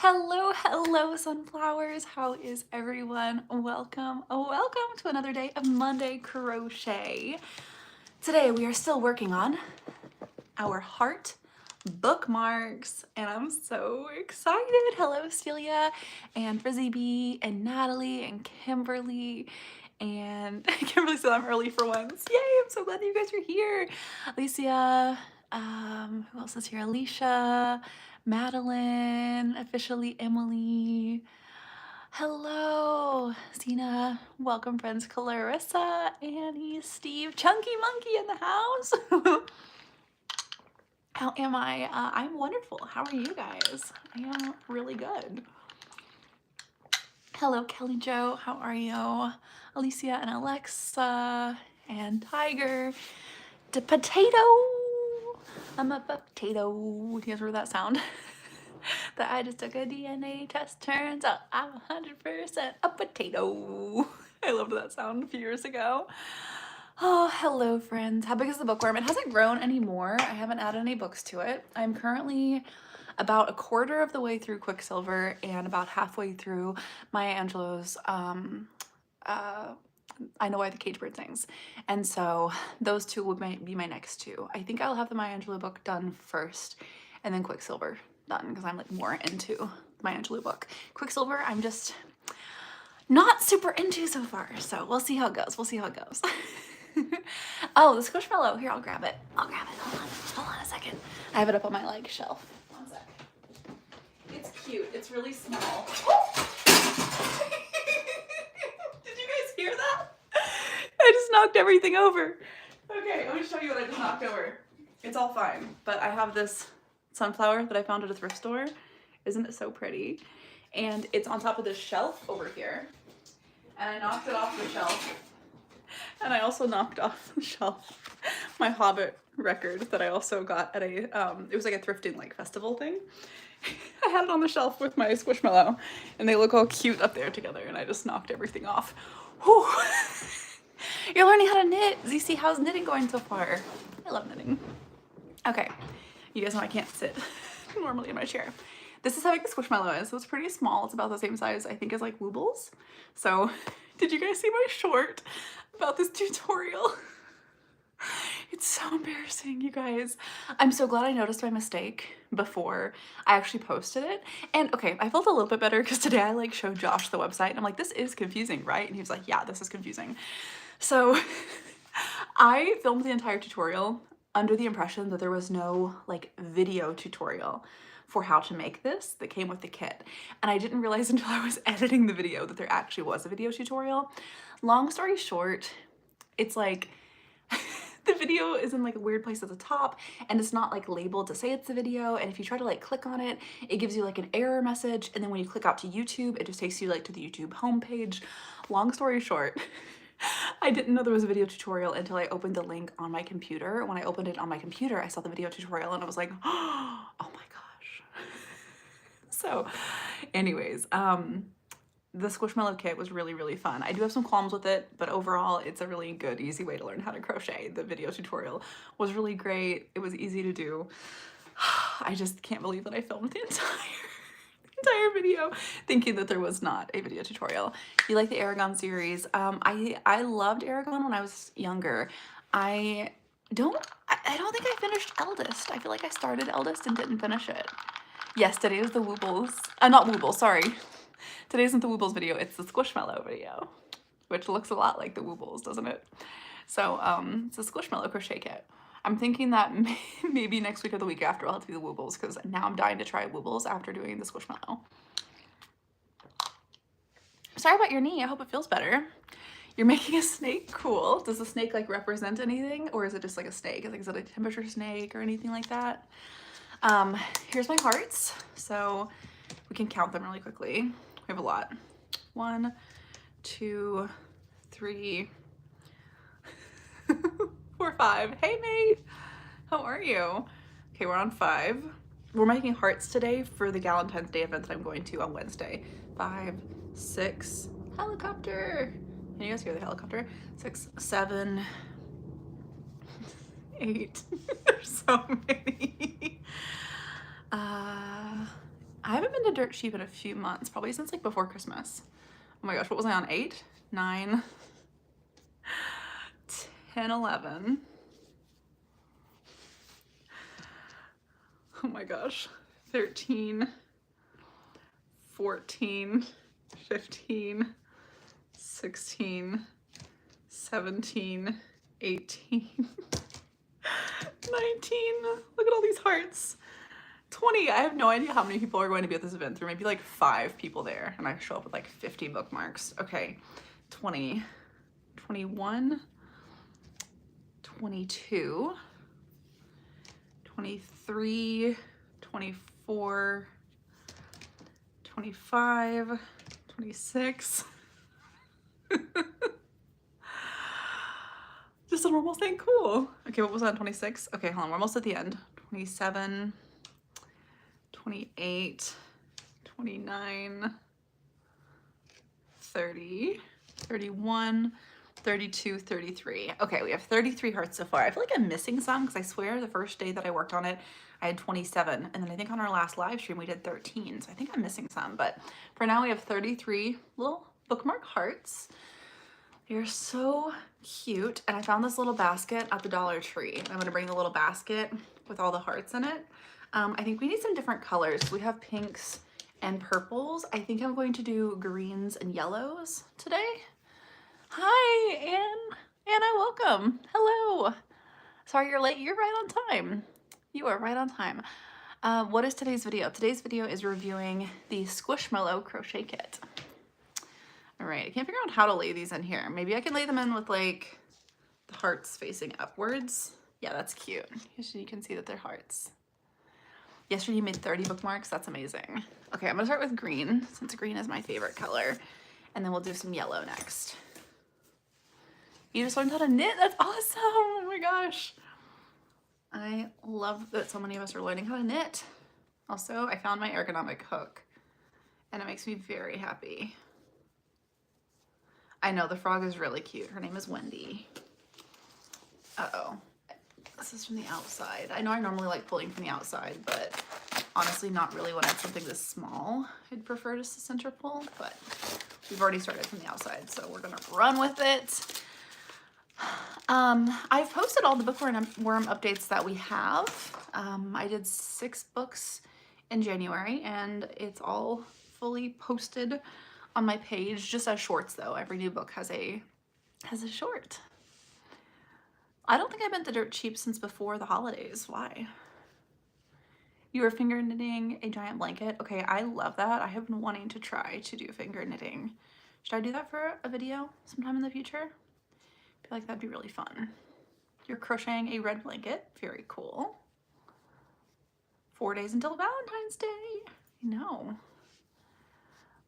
Hello, sunflowers. How is everyone? Welcome to another day of Monday Crochet. Today we are still working on our heart bookmarks, and I'm so excited. Hello, Celia and Frizzy B and Natalie and Kimberly. And Kimberly said I'm early for once. Yay, I'm so glad you guys are here. Alicia, who else is here? Alicia, Madeline, officially Emily. Hello, Sina. Welcome, friends. Clarissa, Annie, Steve, Chunky Monkey in the house. How am I? I'm wonderful. How are you guys? I am really good. Hello, Kelly Jo. How are you? Alicia and Alexa and Tiger. The potato. I'm a potato. Do you guys remember that sound? That I just took a DNA test. Turns out I'm 100% a potato. I loved that sound a few years ago. Oh, hello, friends. How big is the bookworm? It hasn't grown anymore. I haven't added any books to it. I'm currently about a quarter of the way through Quicksilver and about halfway through Maya Angelou's I Know Why the Cage Bird Sings. And so those two would be my next two. I think I'll have the Maya Angelou book done first and then Quicksilver done because I'm like more into the Maya Angelou book. Quicksilver, I'm just not super into so far. So we'll see how it goes. We'll see how it goes. Oh, the Squishmallow. Here, I'll grab it. Hold on a second. I have it up on my like shelf. One sec. It's cute. It's really small. Did you guys hear that? I just knocked everything over. Okay, let me show you what I just knocked over. It's all fine, but I have this sunflower that I found at a thrift store. Isn't it so pretty? And it's on top of this shelf over here. And I knocked it off the shelf. And I also knocked off the shelf my Hobbit record that I also got at a, it was like a thrifting like festival thing. I had it on the shelf with my Squishmallow and they look all cute up there together and I just knocked everything off. Whew. You're learning how to knit. ZC, how's knitting going so far? I love knitting. Okay, you guys know I can't sit normally in my chair. This is how big the Squishmallow is. So it's pretty small. It's about the same size, I think, as like Woobles. So did you guys see my short about this tutorial? It's so embarrassing, you guys. I'm so glad I noticed my mistake before I actually posted it. And okay, I felt a little bit better because today I like showed Josh the website and I'm like, this is confusing, right? And he was like, yeah, this is confusing. So I filmed the entire tutorial under the impression that there was no like video tutorial for how to make this that came with the kit. And I didn't realize until I was editing the video that there actually was a video tutorial. Long story short, it's like the video is in like a weird place at the top and it's not like labeled to say it's a video, and if you try to like click on it, it gives you like an error message, and then when you click out to YouTube, it just takes you like to the YouTube homepage. Long story short, I didn't know there was a video tutorial until I opened the link on my computer. When I opened it on my computer, I saw the video tutorial and I was like, oh my gosh. So anyways, the Squishmallow kit was really, really fun. I do have some qualms with it, but overall it's a really good, easy way to learn how to crochet. The video tutorial was really great. It was easy to do. I just can't believe that I filmed the entire video thinking that there was not a video tutorial. You like the Aragon series? I loved Aragon when I was younger. I don't think I finished Eldest. I feel like I started Eldest and didn't finish it. Yes, today is the Woobles. Not Woobles, sorry. Today isn't the Woobles video, it's the Squishmallow video, which looks a lot like the Woobles, doesn't it? So it's a Squishmallow crochet kit. I'm thinking that maybe next week or the week after I'll have to do the Woobles, because now I'm dying to try Woobles after doing the Squishmallow. Sorry about your knee, I hope it feels better. You're making a snake? Cool. Does the snake like represent anything, or is it just like a snake? Is it a temperature snake or anything like that? Here's my hearts, so we can count them really quickly. We have a lot. 1, 2, 3, 4, 5. Hey mate, how are you? Okay, we're on 5. We're making hearts today for the Valentine's Day event that I'm going to on Wednesday. 5, 6, helicopter. Can you guys hear the helicopter? 6, 7, 8. There's so many. I haven't been to Dirt Cheap in a few months, probably since like before Christmas. Oh my gosh, what was I on? 8, 9, 10, 11. Oh my gosh, 13, 14, 15, 16, 17, 18, 19. Look at all these hearts. 20. I have no idea how many people are going to be at this event. There may be like 5 people there, and I show up with like 50 bookmarks. Okay, 20, 21, 22, 23, 24, 25, 26. Just a normal thing. Cool. Okay, what was that? 26? Okay, hold on. We're almost at the end. 27, 28, 29, 30, 31, 32, 33. Okay, we have 33 hearts so far. I feel like I'm missing some because I swear the first day that I worked on it, I had 27. And then I think on our last live stream, we did 13. So I think I'm missing some. But for now, we have 33 little bookmark hearts. They're so cute. And I found this little basket at the Dollar Tree. I'm going to bring the little basket with all the hearts in it. I think we need some different colors. We have pinks and purples. I think I'm going to do greens and yellows today. Hi, Anna, welcome. Hello. Sorry you're late. You're right on time. You are right on time. What is today's video? Today's video is reviewing the Squishmallow crochet kit. All right, I can't figure out how to lay these in here. Maybe I can lay them in with like the hearts facing upwards. Yeah, that's cute. So you can see that they're hearts. Yesterday you made 30 bookmarks. That's amazing. Okay, I'm gonna start with green since green is my favorite color. And then we'll do some yellow next. You just learned how to knit? That's awesome. Oh my gosh. I love that so many of us are learning how to knit. Also, I found my ergonomic hook and it makes me very happy. I know the frog is really cute. Her name is Wendy. Uh-oh. This is from the outside. I know I normally like pulling from the outside, but honestly not really when it's something this small. I'd prefer just a center pull, but we've already started from the outside, so we're gonna run with it. I've posted all the bookworm updates that we have. I did 6 books in January, and it's all fully posted on my page, just as shorts though. Every new book has a short. I don't think I've been to Dirt Cheap since before the holidays. Why? You are finger knitting a giant blanket. Okay, I love that. I have been wanting to try to do finger knitting. Should I do that for a video sometime in the future? I feel like that'd be really fun. You're crocheting a red blanket. Very cool. 4 days until Valentine's Day. I know.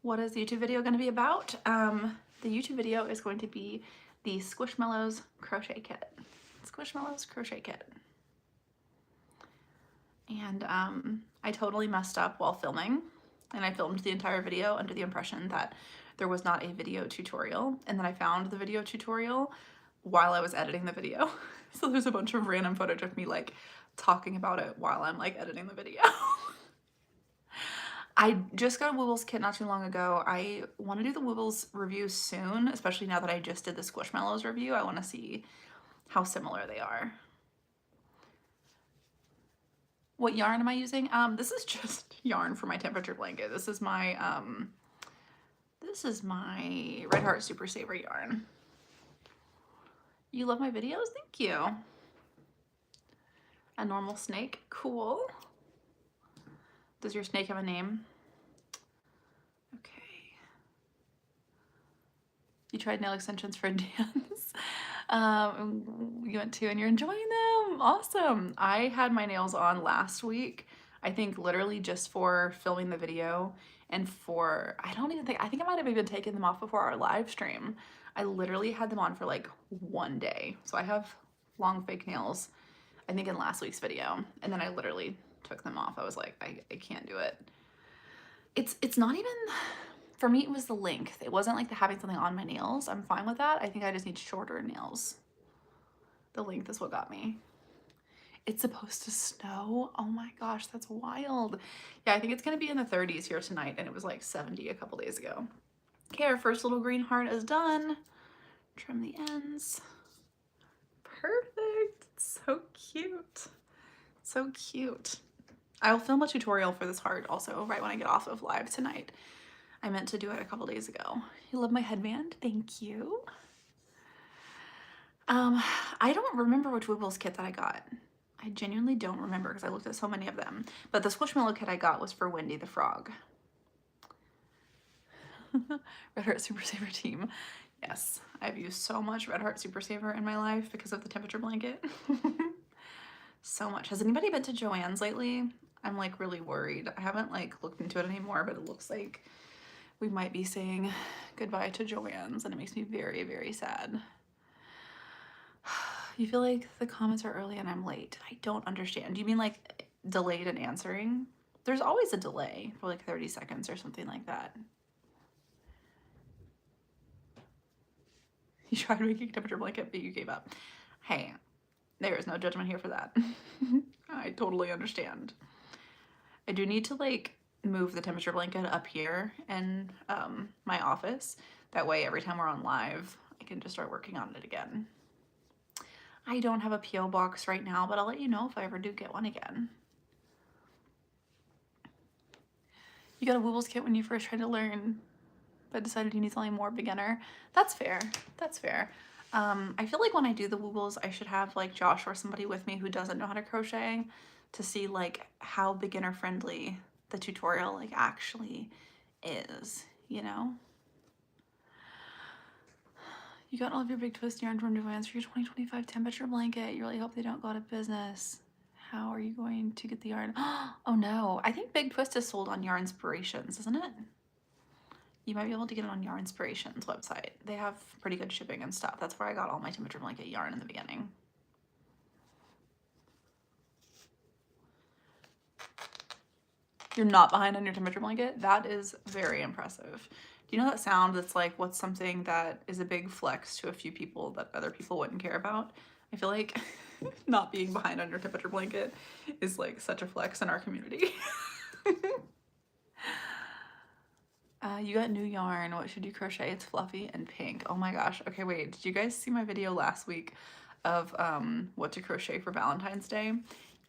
What is the YouTube video going to be about? The YouTube video is going to be the Squishmallows crochet kit. Squishmallows crochet kit. And I totally messed up while filming, and I filmed the entire video under the impression that there was not a video tutorial, and then I found the video tutorial while I was editing the video. So there's a bunch of random footage of me like talking about it while I'm like editing the video. I just got a Woobles kit not too long ago. I want to do the Woobles review soon, especially now that I just did the Squishmallows review. I want to see how similar they are. What yarn am I using? This is just yarn for my temperature blanket. This is my Red Heart Super Saver yarn. You love my videos? Thank you. A normal snake. Cool. Does your snake have a name? Okay. You tried nail extensions for a dance. You went to and you're enjoying them. Awesome. I had my nails on last week. I think literally just for filming the video and for, I think I might have even taken them off before our live stream. I literally had them on for like 1 day. So I have long fake nails, I think in last week's video. And then I literally took them off. I was like, I can't do it. It's not even, for me, it was the length. It wasn't like the having something on my nails. I'm fine with that. I think I just need shorter nails. The length is what got me. It's supposed to snow. Oh my gosh, that's wild. Yeah, I think it's gonna be in the 30s here tonight, and it was like 70 a couple days ago. Okay, our first little green heart is done. Trim the ends. Perfect. It's so cute. So cute. I'll film a tutorial for this heart also right when I get off of live tonight. I meant to do it a couple days ago. You love my headband? Thank you. I don't remember which Wibbles kit that I got. I genuinely don't remember because I looked at so many of them. But the Squishmallow kit I got was for Wendy the Frog. Red Heart Super Saver team. Yes, I've used so much Red Heart Super Saver in my life because of the temperature blanket. So much. Has anybody been to Joann's lately? I'm like really worried. I haven't like looked into it anymore, but it looks like we might be saying goodbye to Joann's, and it makes me very, very sad. You feel like the comments are early and I'm late. I don't understand. Do you mean like delayed in answering? There's always a delay for like 30 seconds or something like that. You tried making a temperature blanket, but you gave up. Hey, there is no judgment here for that. I totally understand. I do need to like move the temperature blanket up here in my office. That way every time we're on live, I can just start working on it again. I don't have a P.O. box right now, but I'll let you know if I ever do get one again. You got a Woobles kit when you first tried to learn, but decided you need something more beginner. That's fair. That's fair. I feel like when I do the Woobles, I should have like Josh or somebody with me who doesn't know how to crochet to see like how beginner friendly the tutorial like actually is, you know? You got all of your big twist yarn from Joann's for your 2025 temperature blanket. You really hope they don't go out of business. How are you going to get the yarn? Oh no, I think Big Twist is sold on Yarn Inspirations, isn't it? You might be able to get it on Yarn Inspirations website. They have pretty good shipping and stuff. That's where I got all my temperature blanket yarn in the beginning. You're not behind on your temperature blanket? That is very impressive. Do you know that sound that's like what's something that is a big flex to a few people that other people wouldn't care about? I feel like not being behind on your temperature blanket is like such a flex in our community. You got new yarn. What should you crochet? It's fluffy and pink. Oh my gosh. Okay, wait. Did you guys see my video last week of what to crochet for Valentine's Day?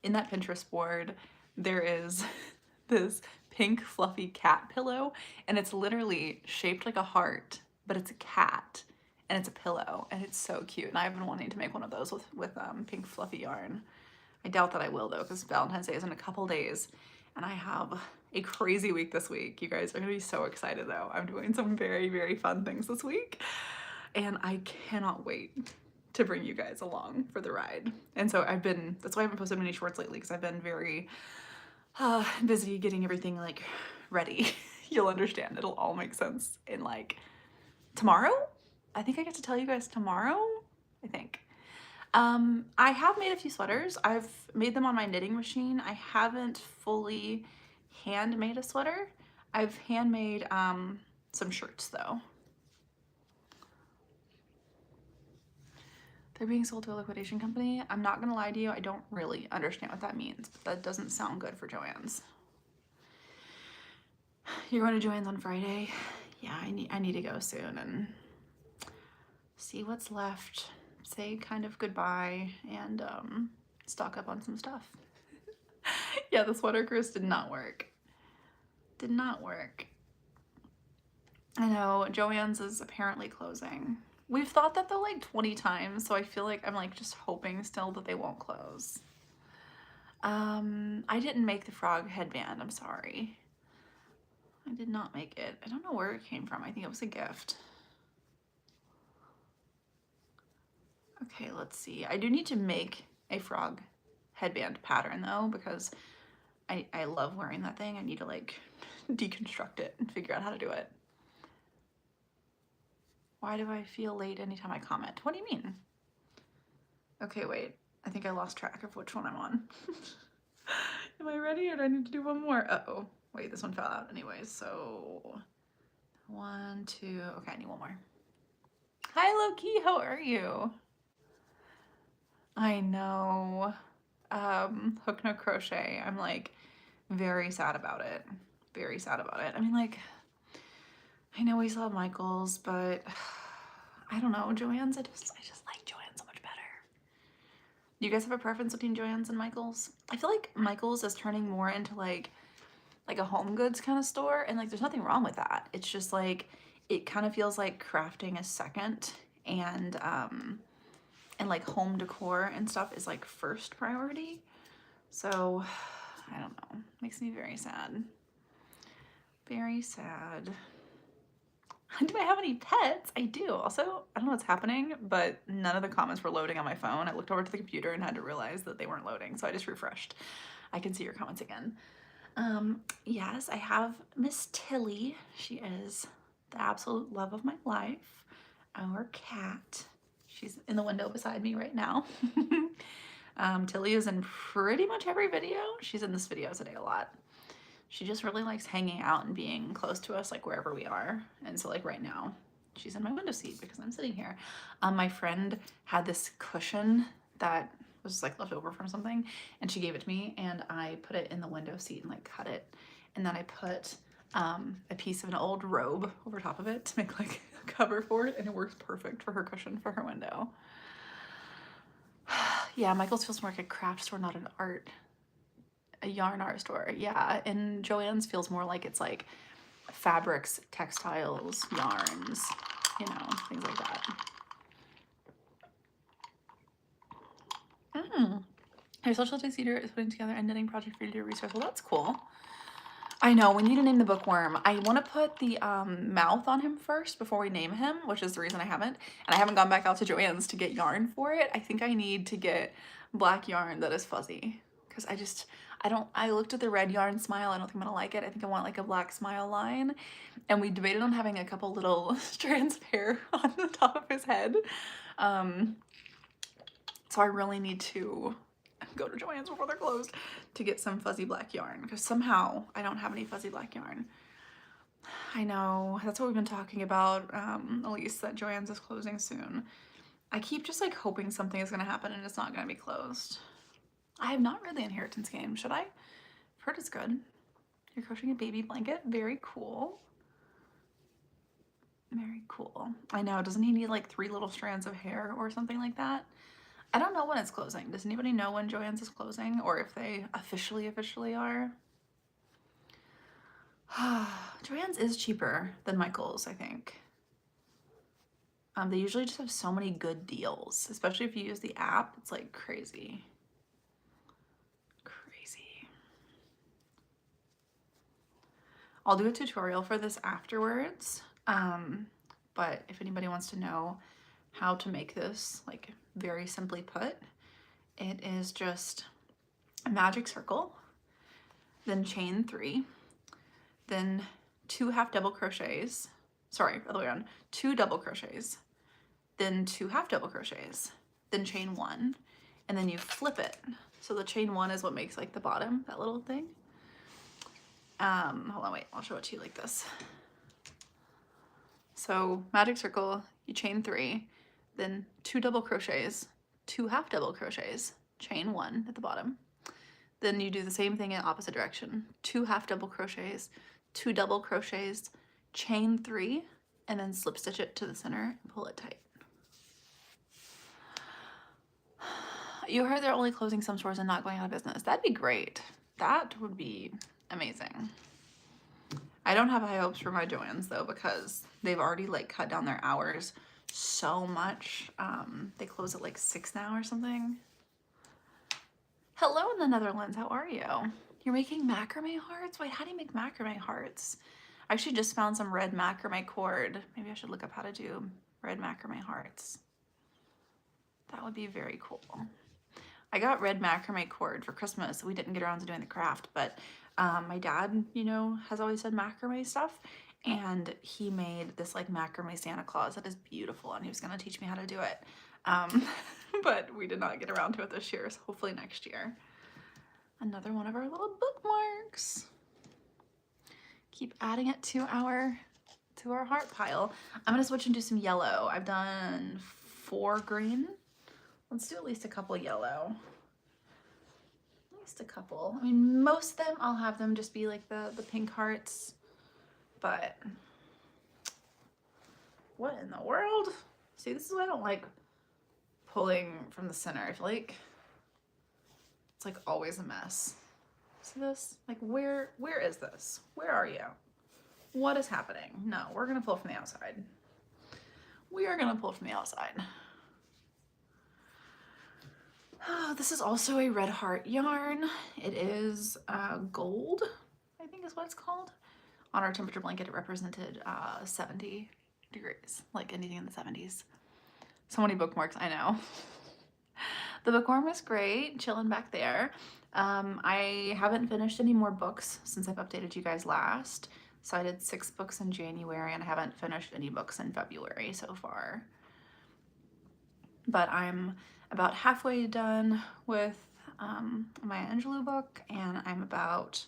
In that Pinterest board, there is this pink fluffy cat pillow, and it's literally shaped like a heart, but it's a cat and it's a pillow, and it's so cute. And I've been wanting to make one of those with pink fluffy yarn. I doubt that I will though, because Valentine's Day is in a couple days and I have a crazy week this week. You guys are gonna be so excited though. I'm doing some very, very fun things this week and I cannot wait to bring you guys along for the ride. And so that's why I haven't posted many shorts lately, because I've been very busy getting everything like ready. You'll understand, it'll all make sense in like tomorrow. I think I get to tell you guys tomorrow, I think. I have made a few sweaters. I've made them on my knitting machine. I haven't fully handmade a sweater. I've handmade some shirts though. They're being sold to a liquidation company. I'm not gonna lie to you, I don't really understand what that means, but that doesn't sound good for Joann's. You're going to Joann's on Friday? Yeah, I need to go soon and see what's left. Say kind of goodbye and stock up on some stuff. Yeah, the sweater cruise did not work. Did not work. I know, Joann's is apparently closing. We've thought that though like 20 times, so I feel like I'm like just hoping still that they won't close. I didn't make the frog headband, I'm sorry. I did not make it. I don't know where it came from. I think it was a gift. Okay, let's see. I do need to make a frog headband pattern though, because I love wearing that thing. I need to like deconstruct it and figure out how to do it. Why do I feel late anytime I comment? What do you mean? Okay, wait. I think I lost track of which one I'm on. Am I ready or do I need to do one more? Uh-oh. Wait, this one fell out anyways, so 1, 2, okay, I need one more. Hi, Loki, how are you? I know. Hook No Crochet. I'm like very sad about it. Very sad about it. I mean, like, I know we saw Michael's, but I don't know. Joann's, I just like Joann so much better. Do you guys have a preference between Joann's and Michael's? I feel like Michael's is turning more into like a home goods kind of store, and like there's nothing wrong with that. It's just like it kind of feels like crafting is second, and like home decor and stuff is like first priority. So I don't know. Makes me very sad. Very sad. Do I have any pets? I do. Also, I don't know what's happening, but none of the comments were loading on my phone. I looked over to the computer and had to realize that they weren't loading, so I just refreshed. I can see your comments again. Yes, I have Miss Tilly. She is the absolute love of my life. Our cat. She's in the window beside me right now. Tilly is in pretty much every video. She's in this video today a lot. She just really likes hanging out and being close to us, like wherever we are. And so like right now, she's in my window seat because I'm sitting here. My friend had this cushion that was like left over from something, and she gave it to me, and I put it in the window seat and like cut it. And then I put a piece of an old robe over top of it to make like a cover for it, and it works perfect for her cushion for her window. Yeah, Michael's feels more like a craft store, not a yarn art store. Yeah, and Joann's feels more like it's like fabrics, textiles, yarns, you know, things like that. Your social justice leader is putting together a knitting project for you to research. Well, that's cool. I know, we need to name the bookworm. I want to put the mouth on him first before we name him, which is the reason I haven't. And I haven't gone back out to Joann's to get yarn for it. I think I need to get black yarn that is fuzzy, because I looked at the red yarn smile. I don't think I'm gonna like it. I think I want like a black smile line. And we debated on having a couple little strands of hair on the top of his head. So I really need to go to Joann's before they're closed to get some fuzzy black yarn, because somehow I don't have any fuzzy black yarn. I know, that's what we've been talking about, Elise, that Joann's is closing soon. I keep just like hoping something is gonna happen and it's not gonna be closed. I have not read the Inheritance game. Should I? I've heard it's good. You're crocheting a baby blanket. Very cool. Very cool. I know, doesn't he need like 3 little strands of hair or something like that? I don't know when it's closing. Does anybody know when Joann's is closing, or if they officially are? Joann's is cheaper than Michael's, I think. They usually just have so many good deals, especially if you use the app. It's like crazy. Crazy. I'll do a tutorial for this afterwards, but if anybody wants to know how to make this, like very simply put, it is just a magic circle, then chain 3, then 2 half double crochets, sorry, other way around, 2 double crochets, then 2 half double crochets, then chain 1, and then you flip it. So the chain 1 is what makes like the bottom, that little thing. Hold on, wait, I'll show it to you like this. So magic circle, you chain 3, then 2 double crochets, 2 half double crochets, chain 1 at the bottom. Then you do the same thing in opposite direction. 2 half double crochets, 2 double crochets, chain 3, and then slip stitch it to the center and pull it tight. You heard they're only closing some stores and not going out of business. That'd be great. That would be amazing. I don't have high hopes for my Joann's though, because they've already like cut down their hours so much. They close at like 6 now or something. Hello in the Netherlands, how are you? You're making macrame hearts? Wait, how do you make macrame hearts? I actually just found some red macrame cord. Maybe I should look up how to do red macrame hearts. That would be very cool. I got red macrame cord for Christmas, so we didn't get around to doing the craft, but my dad, you know, has always said macrame stuff, and he made this like macrame Santa Claus that is beautiful, and he was gonna teach me how to do it. But we did not get around to it this year, so hopefully next year. Another one of our little bookmarks. Keep adding it to our heart pile. I'm gonna switch and do some yellow. I've done 4 green. Let's do at least a couple yellow. just a couple. I mean, most of them I'll have them just be like the pink hearts, but what in the world? See, this is why I don't like pulling from the center. I feel like it's like always a mess. See this? Like where is this? Where are you? What is happening? No, we're gonna pull from the outside. We are gonna pull from the outside. Oh, this is also a red heart yarn. It is gold, I think is what it's called. On our temperature blanket, it represented 70 degrees, like anything in the 70s. So many bookmarks, I know. The bookworm was great, chilling back there. I haven't finished any more books since I've updated you guys last. So I did 6 books in January and I haven't finished any books in February so far. But I'm about halfway done with my Angelou book, and I'm about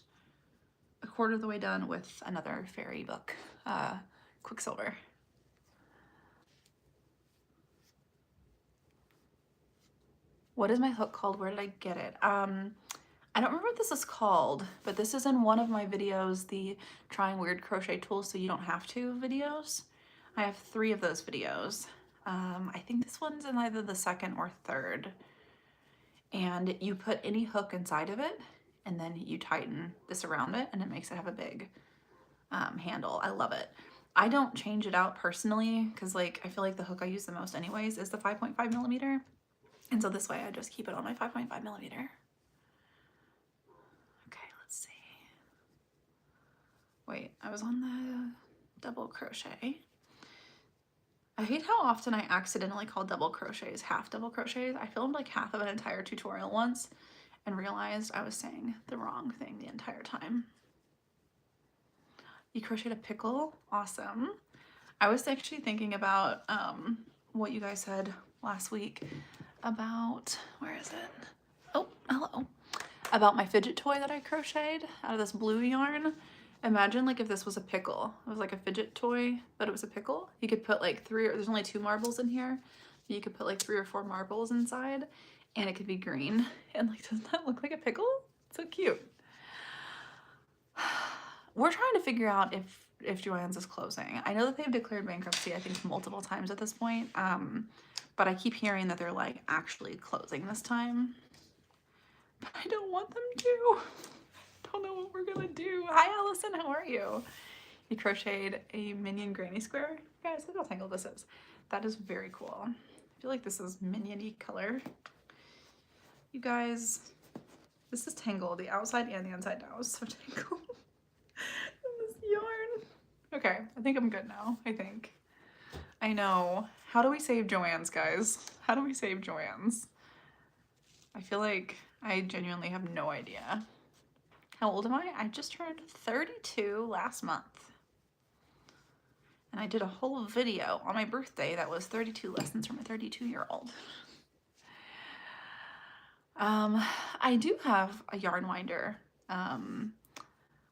a quarter of the way done with another fairy book, Quicksilver. What is my hook called? Where did I get it? I don't remember what this is called, but this is in one of my videos, the Trying Weird Crochet Tools So You Don't Have To videos. I have 3 of those videos. I think this one's in either the 2nd or 3rd. And you put any hook inside of it, and then you tighten this around it, and it makes it have a big handle. I love it. I don't change it out personally, because like I feel like the hook I use the most anyways is the 5.5 millimeter. And so this way I just keep it on my 5.5 millimeter. Okay, let's see. Wait, I was on the double crochet. I hate how often I accidentally call double crochets half double crochets. I filmed like half of an entire tutorial once and realized I was saying the wrong thing the entire time. You crocheted a pickle? Awesome. I was actually thinking about what you guys said last week about, where is it? Oh, hello. About my fidget toy that I crocheted out of this blue yarn. Imagine like if this was a pickle. It was like a fidget toy, but it was a pickle. You could put like 3, or there's only 2 marbles in here. You could put like 3 or 4 marbles inside, and it could be green. And like, doesn't that look like a pickle? It's so cute. We're trying to figure out if Joann's is closing. I know that they've declared bankruptcy, I think multiple times at this point. But I keep hearing that they're like actually closing this time. But I don't want them to. Don't know what we're gonna do. Hi Allison, how are you? You crocheted a minion granny square. Guys, look how tangled this is. That is very cool. I feel like this is minion-y color. You guys, this is tangled. The outside and the inside now is so tangled. This yarn. Okay, I think I'm good now, I think. I know. How do we save Joann's, guys? How do we save Joann's? I feel like I genuinely have no idea. How old am I? I just turned 32 last month. And I did a whole video on my birthday that was 32 lessons from a 32-year-old. I do have a yarn winder. I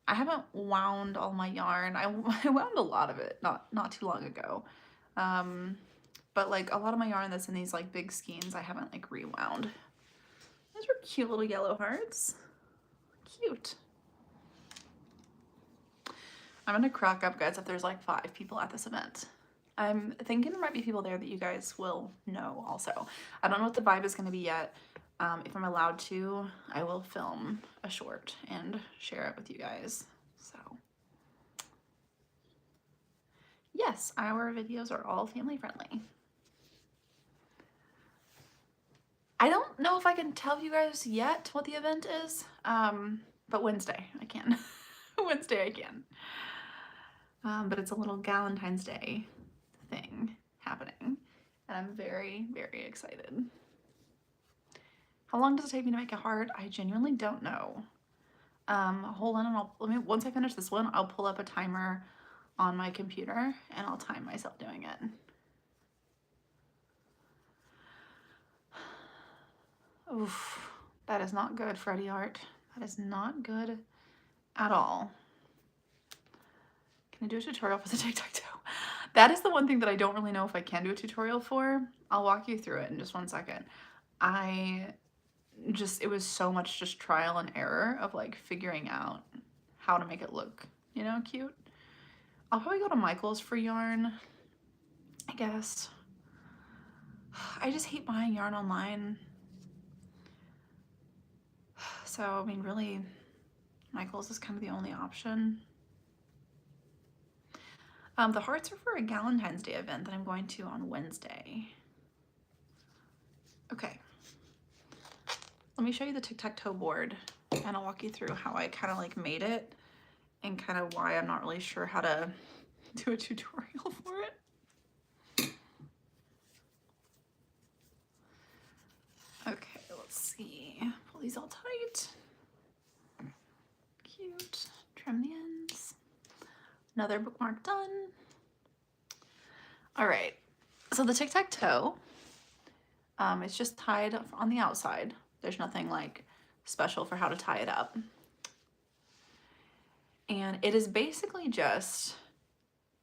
haven't wound all my yarn. I wound a lot of it not too long ago. But like a lot of my yarn that's in these like big skeins, I haven't like rewound. Those are cute little yellow hearts. Cute. I'm gonna crack up, guys, if there's like 5 people at this event. I'm thinking there might be people there that you guys will know also. I don't know what the vibe is gonna be yet. If I'm allowed to, I will film a short and share it with you guys. So yes, our videos are all family friendly. I don't know if I can tell you guys yet what the event is, but Wednesday I can. Wednesday I can. But it's a little Galentine's Day thing happening, and I'm very, very excited. How long does it take me to make a heart? I genuinely don't know. Hold on, and once I finish this one, I'll pull up a timer on my computer and I'll time myself doing it. Oof, that is not good, Freddie Art. That is not good at all. Can I do a tutorial for the tic-tac-toe? That is the one thing that I don't really know if I can do a tutorial for. I'll walk you through it in just one second. I just, it was so much just trial and error of like figuring out how to make it look, you know, cute. I'll probably go to Michael's for yarn, I guess. I just hate buying yarn online. So, I mean, really, Michael's is kind of the only option. The hearts are for a Valentine's Day event that I'm going to on Wednesday. Okay. Let me show you the tic-tac-toe board, and I'll walk you through how I kind of like made it and kind of why I'm not really sure how to do a tutorial for it. Okay, let's see. Pull these all tight. Cute. Trim the ends. Another bookmark done. All right, so the tic-tac-toe, it's just tied on the outside. There's nothing like special for how to tie it up. And it is basically just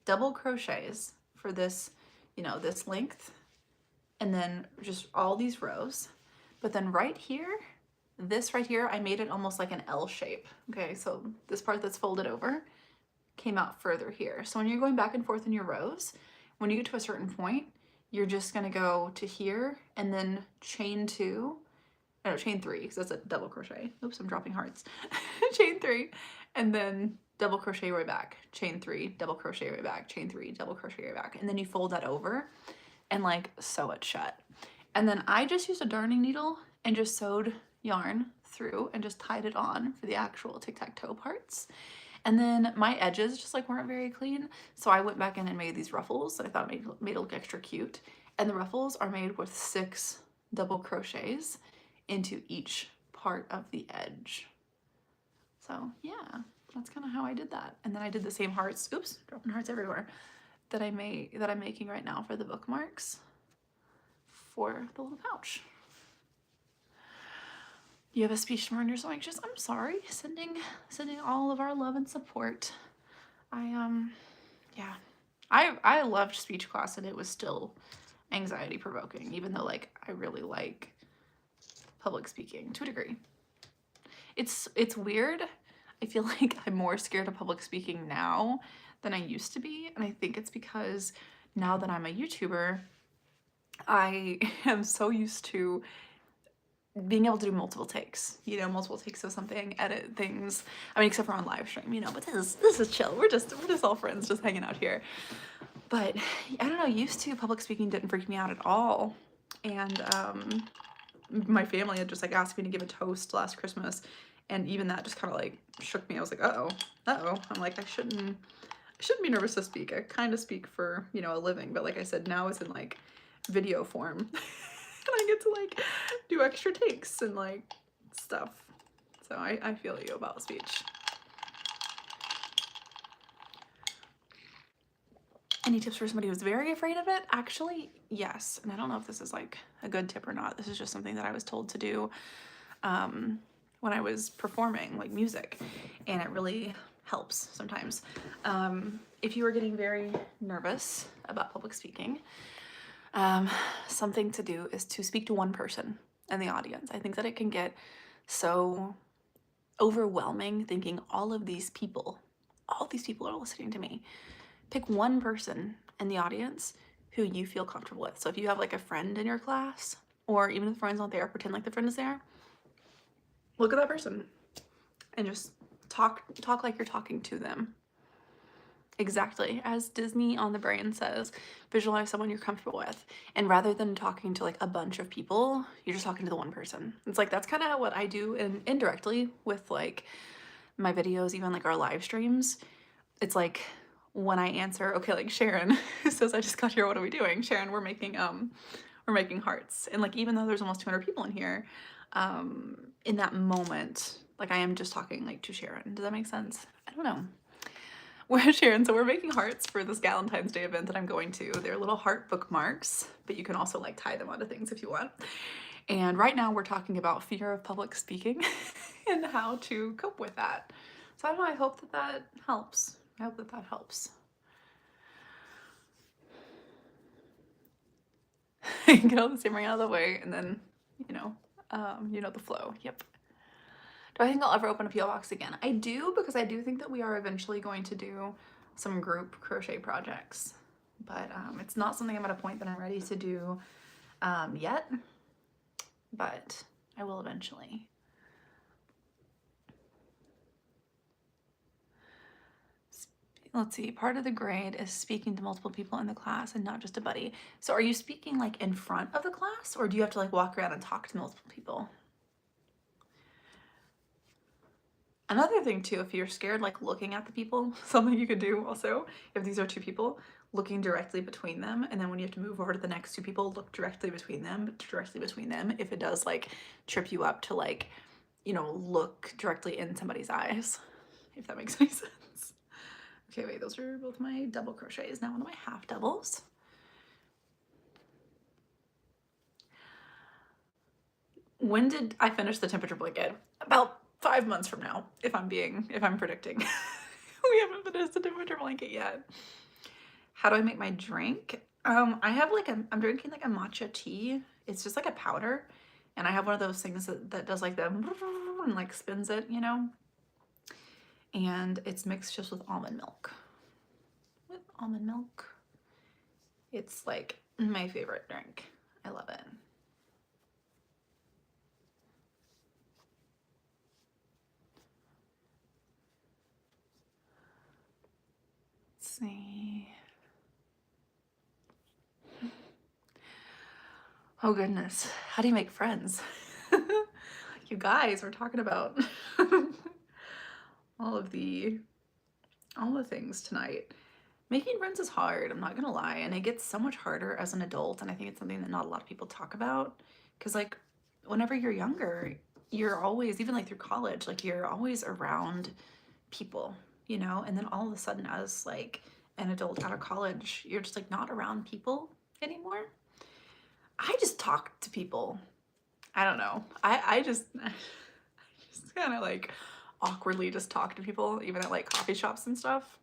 double crochets for this, you know, this length, and then just all these rows. But then right here, this right here, I made it almost like an L shape. Okay, so this part that's folded over came out further here. So when you're going back and forth in your rows, when you get to a certain point, you're just gonna go to here and then chain two, no, chain three, because that's a double crochet. Oops, I'm dropping hearts. Chain three, and then double crochet right back, chain three, double crochet right back, chain three, double crochet right back. And then you fold that over and like sew it shut. And then I just used a darning needle and just sewed yarn through and just tied it on for the actual tic-tac-toe parts. And then my edges just like weren't very clean. So I went back in and made these ruffles that I thought made it look extra cute. And the ruffles are made with 6 double crochets into each part of the edge. So yeah, that's kind of how I did that. And then I did the same hearts, oops, dropping hearts everywhere, that I'm making right now for the bookmarks for the little pouch. You have a speech tomorrow and you're so anxious. I'm sorry. Sending all of our love and support. Yeah. I loved speech class and it was still anxiety provoking, even though like I really like public speaking to a degree. It's weird. I feel like I'm more scared of public speaking now than I used to be. And I think it's because now that I'm a YouTuber, I am so used to being able to do multiple takes, you know, multiple takes of something, edit things. I mean, except for on live stream, you know, but this is chill. We're just all friends just hanging out here. But I don't know, used to public speaking didn't freak me out at all. And my family had just like asked me to give a toast last Christmas, and even that just kind of like shook me. I was like, uh-oh. I'm like, I shouldn't be nervous to speak. I kind of speak for, you know, a living, but like I said, now it's in like video form. And I get to like do extra takes and like stuff. So I feel you about speech. Any tips for somebody who's very afraid of it? Actually, yes. And I don't know if this is like a good tip or not. This is just something that I was told to do when I was performing like music, and it really helps sometimes. If you are getting very nervous about public speaking, something to do is to speak to one person in the audience. I think that it can get so overwhelming thinking all these people are listening to me. Pick one person in the audience who you feel comfortable with. So if you have like a friend in your class, or even if the friend's not there, pretend like the friend is there. Look at that person and just talk like you're talking to them. Exactly. As Disney on the Brain says, visualize someone you're comfortable with. And rather than talking to like a bunch of people, you're just talking to the one person. It's like, that's kind of what I do indirectly with like my videos, even like our live streams. It's like when I answer, okay, like Sharon who says, I just got here, what are we doing? Sharon, we're making hearts. And like, even though there's almost 200 people in here, in that moment, like I am just talking like to Sharon. Does that make sense? I don't know. We're Sharon, so we're making hearts for this Valentine's Day event that I'm going to. They're little heart bookmarks, but you can also like tie them onto things if you want. And right now we're talking about fear of public speaking and how to cope with that. So I don't know, I hope that helps. I hope that helps. Get all the simmering out of the way, and then, you know, You know the flow. Yep. Do I think I'll ever open a PO box again? I do, because I do think that we are eventually going to do some group crochet projects, but it's not something I'm at a point that I'm ready to do yet, but I will eventually. Let's see, part of the grade is speaking to multiple people in the class and not just a buddy. So are you speaking like in front of the class, or do you have to like walk around and talk to multiple people? Another thing too, if you're scared like looking at the people, something you could do also, if these are two people, looking directly between them, and then when you have to move over to the next two people, look directly between them, if it does like trip you up to like, you know, look directly in somebody's eyes, if that makes any sense. Okay, wait, those are both my double crochets. Now one of my half doubles. When did I finish the temperature blanket? About 5 months from now, if I'm predicting. We haven't finished the temperature blanket yet. How do I make my drink? I have like I'm drinking like a matcha tea. It's just like a powder, and I have one of those things that does like the and like spins it, you know? And it's mixed just with almond milk. With almond milk. It's like my favorite drink. I love it. Let's see. Oh goodness, how do you make friends? You guys, we're talking about all the things tonight. Making friends is hard, I'm not gonna lie, and it gets so much harder as an adult, and I think it's something that not a lot of people talk about, because like whenever you're younger, you're always, even like through college, like you're always around people, you know, and then all of a sudden as like an adult out of college, you're just like not around people anymore. I just talk to people. I don't know. I just kind of like awkwardly just talk to people, even at like coffee shops and stuff.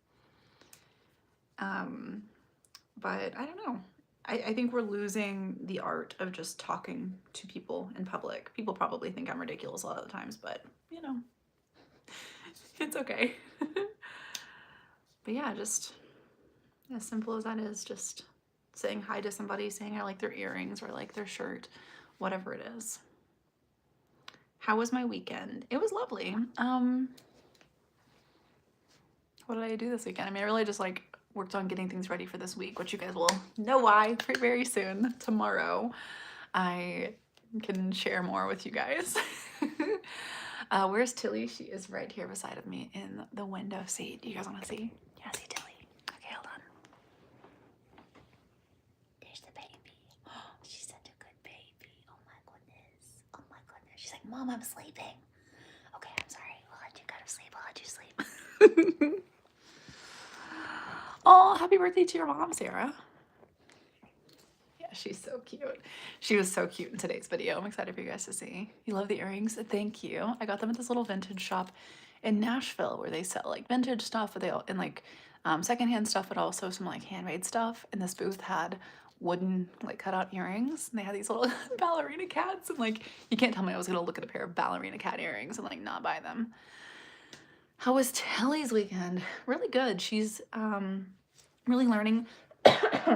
But I don't know. I think we're losing the art of just talking to people in public. People probably think I'm ridiculous a lot of the times, but you know, it's okay. But yeah, just as simple as that is, just saying hi to somebody, saying I like their earrings or like their shirt, whatever it is. How was my weekend? It was lovely. What did I do this weekend? I mean, I really just like worked on getting things ready for this week, which you guys will know why very soon. Tomorrow I can share more with you guys. Where's Tilly? She is right here beside of me in the window seat. Do you guys want to see? Yeah, see Tilly. Okay, hold on. There's the baby. She's such a good baby. Oh my goodness. Oh my goodness. She's like, Mom, I'm sleeping. Okay, I'm sorry. We'll let you go to sleep. I'll let you sleep. Oh, happy birthday to your mom, Sarah. Yeah, she's so cute. She was so cute in today's video. I'm excited for you guys to see. You love the earrings? Thank you. I got them at this little vintage shop in Nashville where they sell like vintage stuff, but they all, and like secondhand stuff, but also some like handmade stuff. And this booth had wooden like cutout earrings, and they had these little ballerina cats, and like you can't tell me I was gonna look at a pair of ballerina cat earrings and like not buy them. How was Tilly's weekend? Really good. She's really learning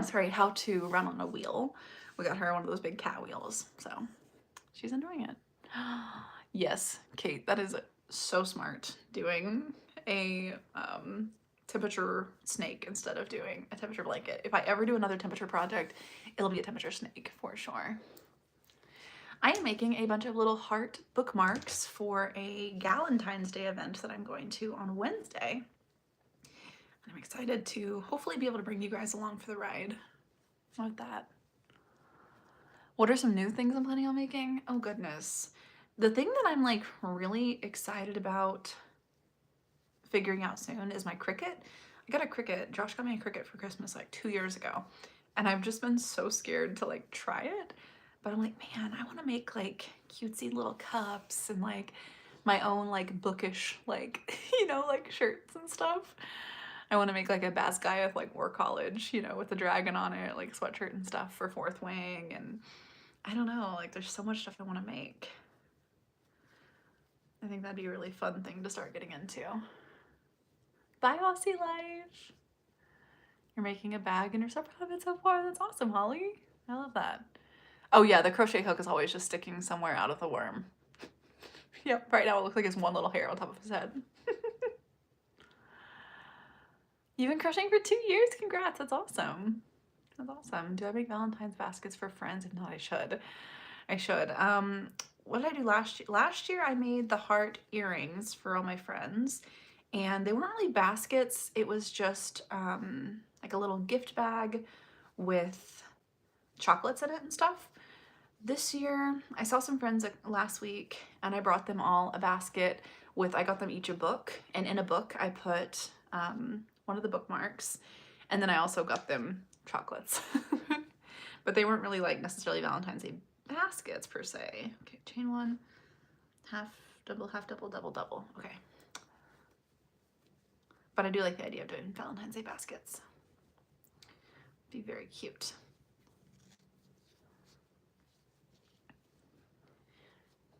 sorry, how to run on a wheel. We got her one of those big cat wheels, so she's enjoying it. Yes, Kate, that is so smart, doing a temperature snake instead of doing a temperature blanket. If I ever do another temperature project, it'll be a temperature snake for sure. I am making a bunch of little heart bookmarks for a Galentine's Day event that I'm going to on Wednesday. And I'm excited to hopefully be able to bring you guys along for the ride with that. What are some new things I'm planning on making? Oh goodness. The thing that I'm like really excited about figuring out soon is my Cricut. I got a Cricut. Josh got me a Cricut for Christmas like 2 years ago. And I've just been so scared to like try it. But I'm like, man, I want to make like cutesy little cups and like my own like bookish like, you know, like shirts and stuff. I want to make like a Basquiat like War College, you know, with the dragon on it, like sweatshirt and stuff for Fourth Wing. And I don't know, like there's so much stuff I want to make. I think that'd be a really fun thing to start getting into. Bye, Aussie Life! You're making a bag and you're so proud of it so far. That's awesome, Holly. I love that. Oh yeah, the crochet hook is always just sticking somewhere out of the worm. Yep, right now it looks like it's one little hair on top of his head. You've been crocheting for 2 years? Congrats, that's awesome. That's awesome. Do I make Valentine's baskets for friends? If not, I should. I should. What did I do last year? Last year I made the heart earrings for all my friends, and they weren't really baskets. It was just like a little gift bag with chocolates in it and stuff. This year, I saw some friends last week and I brought them all a basket with, I got them each a book, and in a book I put one of the bookmarks, and then I also got them chocolates. But they weren't really like necessarily Valentine's Day baskets per se. Okay, chain one, half double, double, double. Okay. But I do like the idea of doing Valentine's Day baskets. Be very cute.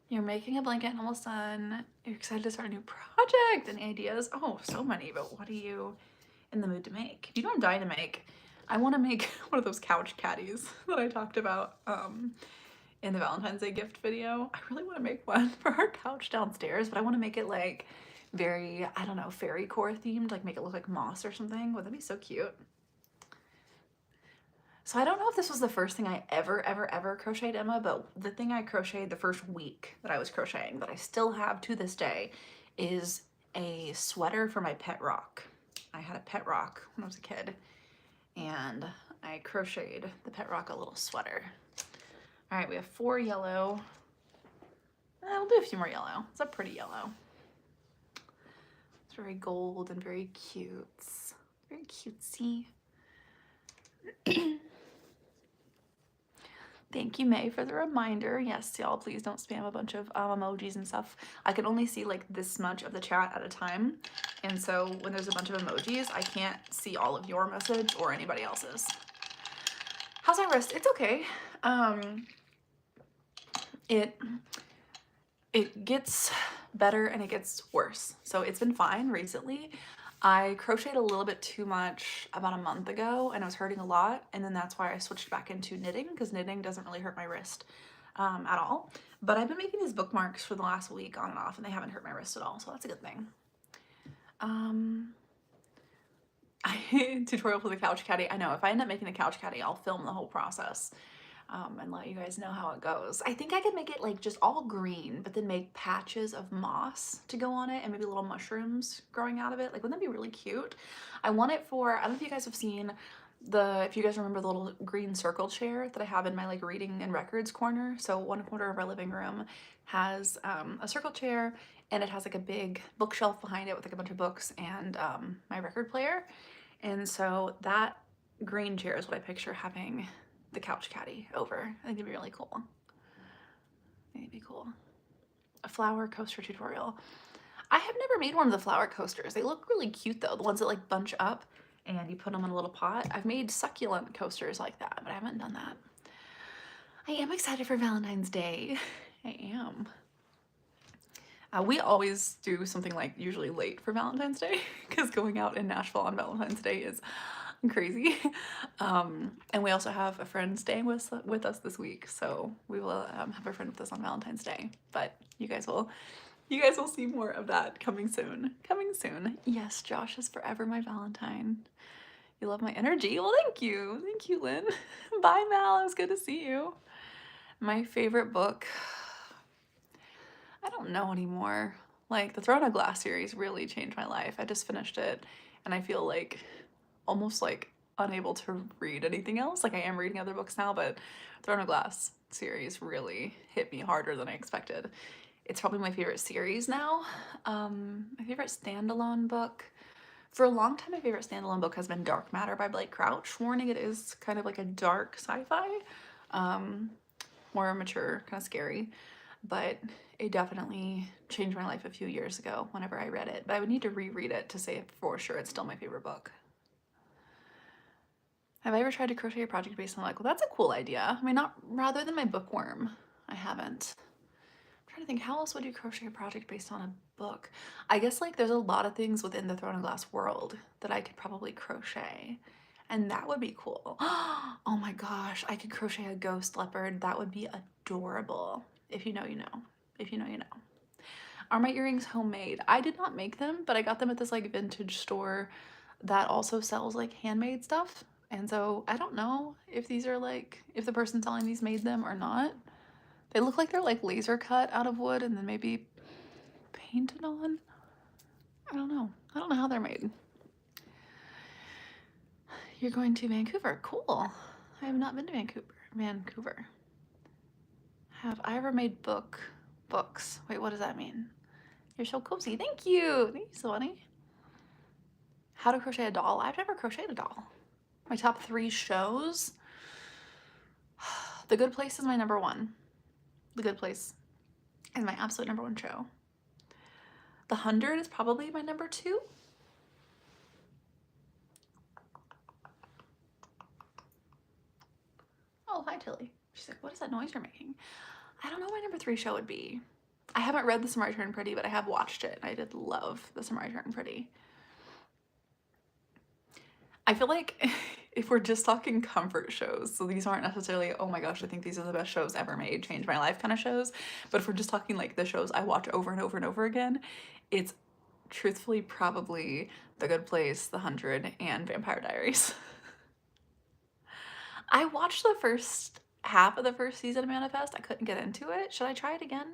You're making a blanket and almost done. You're excited to start a new project. Any ideas? Oh, so many, but what are you in the mood to make? If you know what I'm dying to make, I want to make one of those couch caddies that I talked about in the Valentine's Day gift video. I really want to make one for our couch downstairs, but I want to make it like very, I don't know, fairy core themed, like make it look like moss or something. Would that be so cute? So I don't know if this was the first thing I ever crocheted, Emma, but the thing I crocheted the first week that I was crocheting that I still have to this day is a sweater for my pet rock. I had a pet rock when I was a kid, and I crocheted the pet rock a little sweater. All right, we have 4 yellow. We'll do a few more yellow. It's a pretty yellow. It's very gold and very cute. Very cutesy. Thank you, May, for the reminder. Yes, y'all, please don't spam a bunch of emojis and stuff. I can only see like this much of the chat at a time. And so when there's a bunch of emojis, I can't see all of your message or anybody else's. How's my wrist? It's okay. It gets better and it gets worse. So it's been fine recently. I crocheted a little bit too much about a month ago and I was hurting a lot, and then that's why I switched back into knitting, because knitting doesn't really hurt my wrist at all. But I've been making these bookmarks for the last week on and off, and they haven't hurt my wrist at all, so that's a good thing. Tutorial for the couch caddy. I know, if I end up making a couch caddy, I'll film the whole process and let you guys know how it goes. I think I could make it like just all green, but then make patches of moss to go on it and maybe little mushrooms growing out of it. Like, wouldn't that be really cute? I want it for, I don't know if you guys have seen if you guys remember the little green circle chair that I have in my like reading and records corner. So one corner of our living room has a circle chair, and it has like a big bookshelf behind it with like a bunch of books and my record player. And so that green chair is what I picture having the couch caddy over. I think it'd be really cool. I think it'd be cool. A flower coaster tutorial. I have never made one of the flower coasters. They look really cute though. The ones that like bunch up and you put them in a little pot. I've made succulent coasters like that, but I haven't done that. I am excited for Valentine's Day. I am. We always do something like usually late for Valentine's Day, because going out in Nashville on Valentine's Day is crazy. And we also have a friend staying with us this week, so we will have a friend with us on Valentine's Day. But you guys will see more of that coming soon. Coming soon. Yes, Josh is forever my Valentine. You love my energy. Well, thank you, Lynn. Bye, Mal. It was good to see you. My favorite book. I don't know anymore. Like, the Throne of Glass series really changed my life. I just finished it, and I feel like almost like unable to read anything else. Like, I am reading other books now, but Throne of Glass series really hit me harder than I expected. It's probably my favorite series now. My favorite standalone book. For a long time, my favorite standalone book has been Dark Matter by Blake Crouch. Warning, it is kind of like a dark sci-fi. More mature, kind of scary. But it definitely changed my life a few years ago whenever I read it. But I would need to reread it to say for sure it's still my favorite book. Have I ever tried to crochet a project based on like, well, that's a cool idea. I mean, not rather than my bookworm. I haven't. I'm trying to think, how else would you crochet a project based on a book? I guess like there's a lot of things within the Throne and Glass world that I could probably crochet. And that would be cool. Oh my gosh, I could crochet a ghost leopard. That would be adorable. If you know, you know. If you know, you know. Are my earrings homemade? I did not make them, but I got them at this like vintage store that also sells like handmade stuff. And so I don't know if these are like, if the person selling these made them or not. They look like they're like laser cut out of wood and then maybe painted on. I don't know. I don't know how they're made. You're going to Vancouver. Cool. I have not been to Vancouver. Have I ever made books? Wait, what does that mean? You're so cozy. Thank you. Thank you, Swanee. How to crochet a doll? I've never crocheted a doll. My top 3 shows. The Good Place is my number 1. The Good Place is my absolute number 1 show. The 100 is probably my number 2. Oh, hi Tilly. She's like, what is that noise you're making? I don't know what my number 3 show would be. I haven't read The Summer I Turned Pretty, but I have watched it. I did love The Summer I Turned Pretty. I feel like if we're just talking comfort shows, so these aren't necessarily, oh my gosh, I think these are the best shows ever made, change my life kind of shows, but if we're just talking like the shows I watch over and over and over again, it's truthfully probably The Good Place, The 100, and Vampire Diaries. I watched the first half of the first season of Manifest. I couldn't get into it. Should I try it again?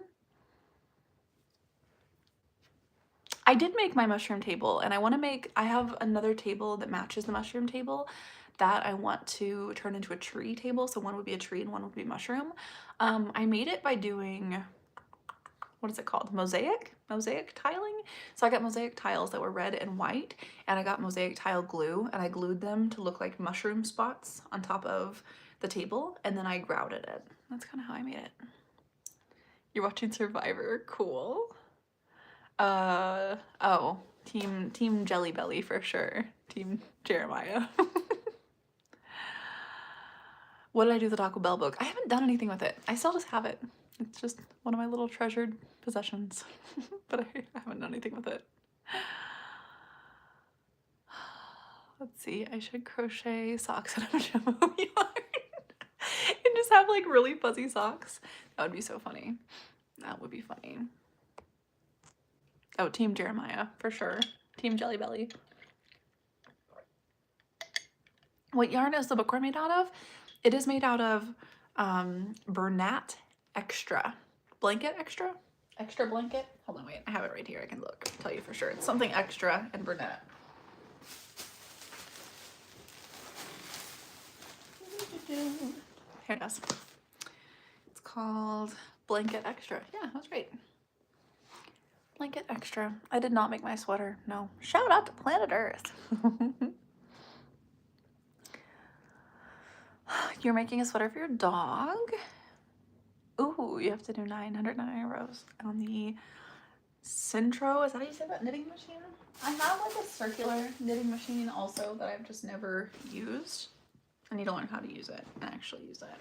I did make my mushroom table, and I have another table that matches the mushroom table that I want to turn into a tree table. So one would be a tree and one would be mushroom. I made it by doing, what is it called? Mosaic tiling. So I got mosaic tiles that were red and white, and I got mosaic tile glue, and I glued them to look like mushroom spots on top of the table, and then I grouted it. That's kind of how I made it. You're watching Survivor. Cool. Oh, team Jelly Belly for sure. Team Jeremiah. What did I do with the Taco Bell book? I haven't done anything with it. I still just have it. It's just one of my little treasured possessions, but I haven't done anything with it. Let's see, I should crochet socks out of a jumbo yarn and just have like really fuzzy socks. That would be so funny. That would be funny. Oh, Team Jeremiah, for sure. Team Jelly Belly. What yarn is the bookworm made out of? It is made out of Bernat Extra. Blanket Extra? Extra blanket? Hold on, wait. I have it right here. I can look. I'll tell you for sure. It's something extra and Bernat. Here it is. It's called Blanket Extra. Yeah, that's right. Blanket Extra. I did not make my sweater. No. Shout out to Planet Earth. You're making a sweater for your dog? Ooh, you have to do 909 rows on the Centro. Is that how you say that? Knitting machine? I have like a circular knitting machine also that I've just never used. I need to learn how to use it and actually use it.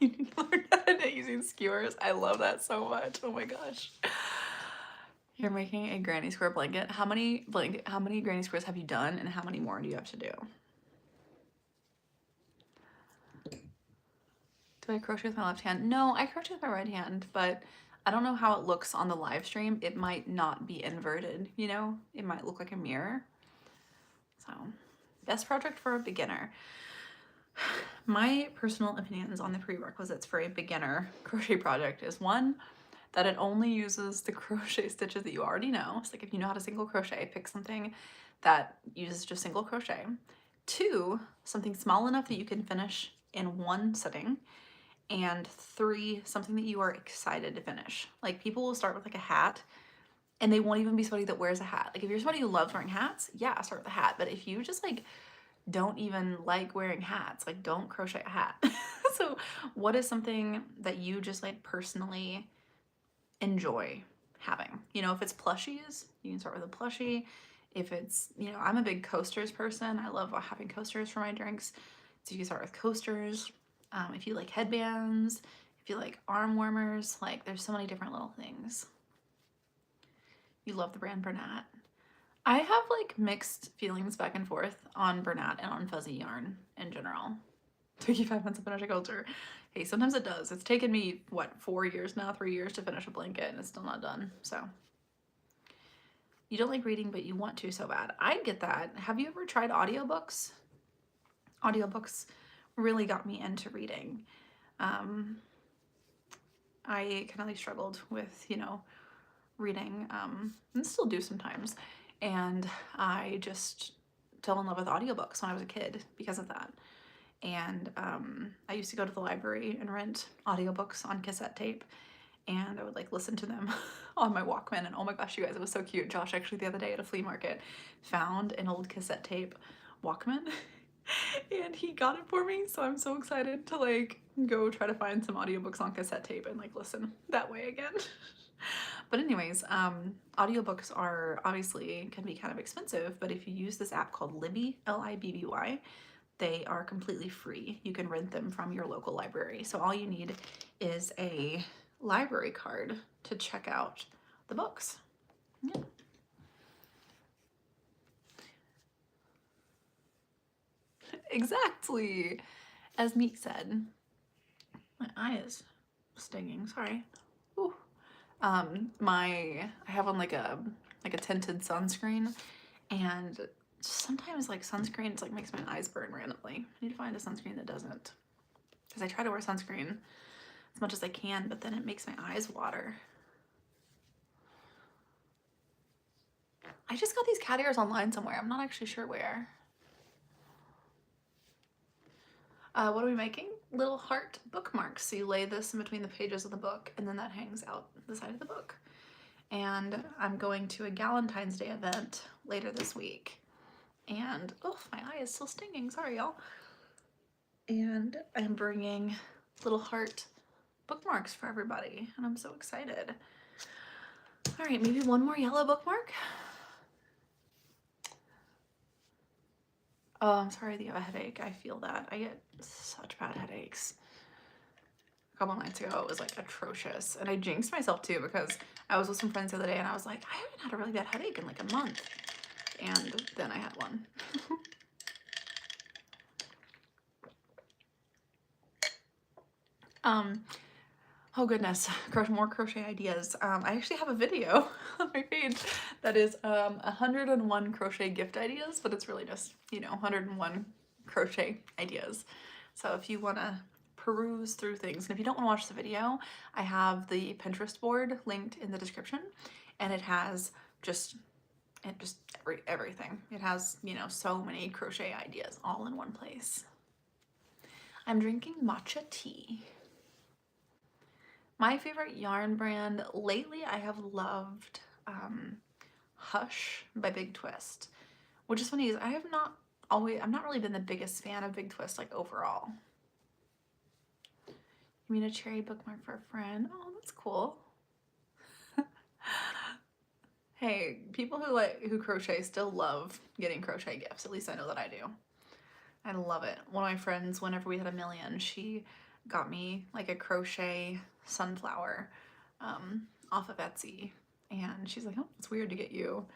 You need to learn how to knit using skewers. I love that so much. Oh my gosh. You're making a granny square blanket. How many granny squares have you done, and how many more do you have to do? Do I crochet with my left hand? No, I crochet with my right hand, but I don't know how it looks on the live stream. It might not be inverted, you know? It might look like a mirror. So, best project for a beginner. My personal opinions on the prerequisites for a beginner crochet project is 1, that it only uses the crochet stitches that you already know. So like if you know how to single crochet, pick something that uses just single crochet. 2, something small enough that you can finish in one sitting. And 3, something that you are excited to finish. Like people will start with like a hat and they won't even be somebody that wears a hat. Like if you're somebody who loves wearing hats, yeah, start with a hat. But if you just like don't even like wearing hats, like don't crochet a hat. So what is something that you just like personally enjoy having? You know, if it's plushies, you can start with a plushie. If it's, you know, I'm a big coasters person. I love having coasters for my drinks. So you can start with coasters. If you like headbands, if you like arm warmers, like there's so many different little things. You love the brand Bernat. I have like mixed feelings back and forth on Bernat and on fuzzy yarn in general. Took you 5 months to finish a quilter. Hey, sometimes it does. It's taken me, what, 4 years now, 3 years to finish a blanket, and it's still not done, so. You don't like reading, but you want to so bad. I get that. Have you ever tried audiobooks? Audiobooks really got me into reading. I kind of like struggled with, you know, reading, and still do sometimes. And I just fell in love with audiobooks when I was a kid because of that. And I used to go to the library and rent audiobooks on cassette tape, and I would like listen to them on my Walkman. And oh my gosh, you guys, it was so cute. Josh actually the other day at a flea market found an old cassette tape Walkman and he got it for me. So I'm so excited to like go try to find some audiobooks on cassette tape and like listen that way again. But anyways, audiobooks are obviously can be kind of expensive, but if you use this app called Libby, Libby, they are completely free. You can rent them from your local library. So all you need is a library card to check out the books. Yeah. Exactly. As Meek said. My eye is stinging, sorry. Ooh. I have on like a tinted sunscreen, and sometimes like sunscreen just like makes my eyes burn randomly. I need to find a sunscreen that doesn't, because I try to wear sunscreen as much as I can, but then it makes my eyes water. I just got these cat ears online somewhere. I'm not actually sure where. What are we making? Little heart bookmarks. So you lay this in between the pages of the book, and then that hangs out the side of the book. And I'm going to a Galentine's Day event later this week. And, oh, my eye is still stinging. Sorry, y'all. And I'm bringing little heart bookmarks for everybody, and I'm so excited. All right, maybe one more yellow bookmark. Oh, I'm sorry that you have a headache. I feel that. I get such bad headaches. A couple nights ago, it was like atrocious. And I jinxed myself too, because I was with some friends the other day and I was like, I haven't had a really bad headache in like a month. And then I had one. Oh goodness, more crochet ideas. I actually have a video on my page that is 101 crochet gift ideas, but it's really just, you know, 101 crochet ideas. So if you want to peruse through things, and if you don't want to watch the video, I have the Pinterest board linked in the description, and it has just everything. It has, you know, so many crochet ideas all in one place. I'm drinking matcha tea. My favorite yarn brand lately, I have loved Hush by Big Twist, which is funny because I'm not really been the biggest fan of Big Twist like overall. You mean a cherry bookmark for a friend? Oh, that's cool. Hey, people who crochet still love getting crochet gifts. At least I know that I do. I love it. One of my friends, whenever we had 1 million, she got me like a crochet sunflower off of Etsy, and she's like, oh, it's weird to get you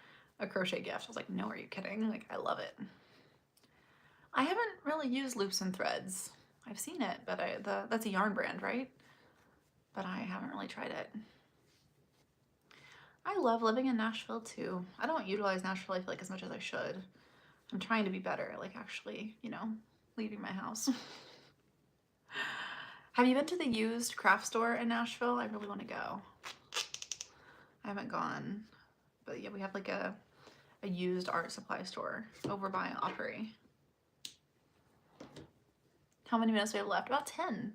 a crochet gift. I was like, no, are you kidding? Like, I love it. I haven't really used loops and threads. I've seen it, but that's a yarn brand, right? But I haven't really tried it. I love living in Nashville too. I don't utilize Nashville, I feel like, as much as I should. I'm trying to be better, like actually, you know, leaving my house. Have you been to the used craft store in Nashville? I really want to go. I haven't gone, but yeah, we have like a used art supply store over by Opry. How many minutes do we have left? About 10.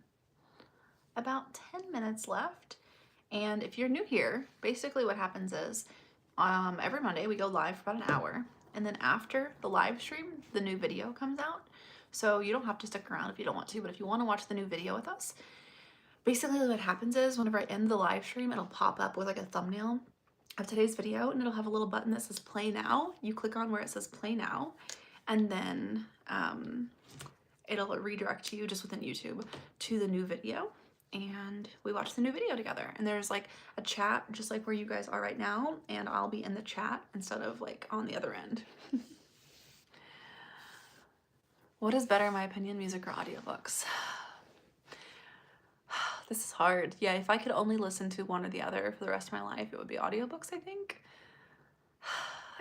About 10 minutes left. And if you're new here, basically what happens is every Monday we go live for about an hour. And then after the live stream, the new video comes out. So you don't have to stick around if you don't want to, but if you want to watch the new video with us, basically what happens is whenever I end the live stream, it'll pop up with like a thumbnail of today's video, and it'll have a little button that says play now. You click on where it says play now, and then it'll redirect you just within YouTube to the new video, and we watch the new video together. And there's like a chat just like where you guys are right now, and I'll be in the chat instead of like on the other end. What is better in my opinion, music or audiobooks? This is hard. Yeah, if I could only listen to one or the other for the rest of my life, it would be audiobooks, I think.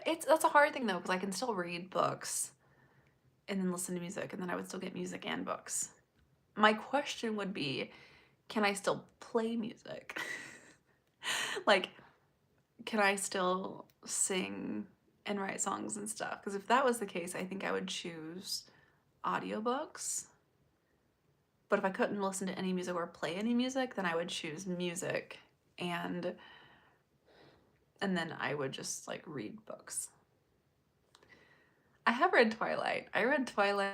That's a hard thing though, because I can still read books and then listen to music, and then I would still get music and books. My question would be, can I still play music? Like, can I still sing and write songs and stuff? Because if that was the case, I think I would choose audiobooks. But if I couldn't listen to any music or play any music, then I would choose music, and then I would just like read books. I have read Twilight. I read Twilight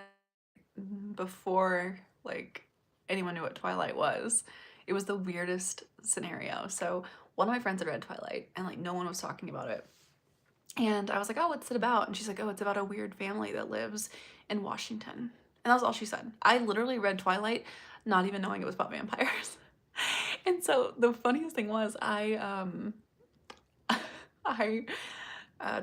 before like anyone knew what Twilight was. It was the weirdest scenario. So one of my friends had read Twilight, and like no one was talking about it. And I was like, oh, what's it about? And she's like, oh, it's about a weird family that lives in Washington. And that was all she said. I literally read Twilight not even knowing it was about vampires. And so the funniest thing was I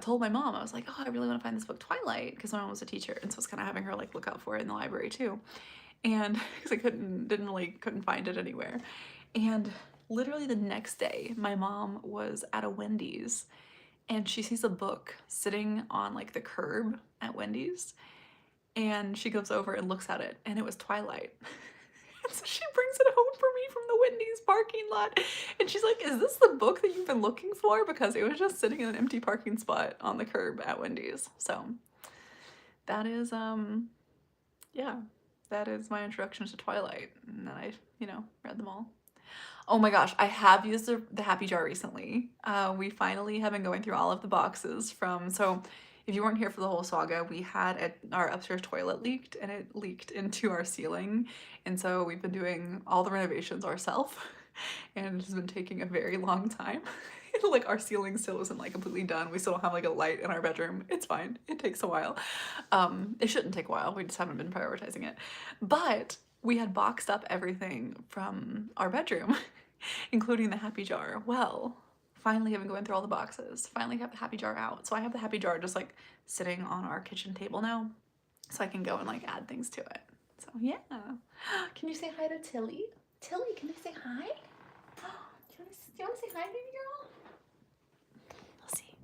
told my mom, I was like, oh, I really want to find this book Twilight, because my mom was a teacher, and so I was kind of having her like look out for it in the library too. And because I couldn't find it anywhere. And literally the next day, my mom was at a Wendy's, and she sees a book sitting on like the curb at Wendy's, and she goes over and looks at it, and it was Twilight. And so she brings it home for me from the Wendy's parking lot, and she's like, is this the book that you've been looking for? Because it was just sitting in an empty parking spot on the curb at Wendy's. So that is yeah, that is my introduction to Twilight, and then I read them all. Oh my gosh, I have used the Happy Jar recently. We finally have been going through all of the boxes so if you weren't here for the whole saga, we had our upstairs toilet leaked, and it leaked into our ceiling. And so we've been doing all the renovations ourselves, and it has been taking a very long time. Like our ceiling still isn't like completely done. We still don't have like a light in our bedroom. It's fine. It takes a while. It shouldn't take a while. We just haven't been prioritizing it. But we had boxed up everything from our bedroom, including the Happy Jar. Well, finally have been going through all the boxes. Finally have the Happy Jar out. So I have the Happy Jar just like sitting on our kitchen table now, so I can go and like add things to it. So yeah. Can you say hi to Tilly? Tilly, can I say hi? Do you want to say hi, baby girl? We'll see.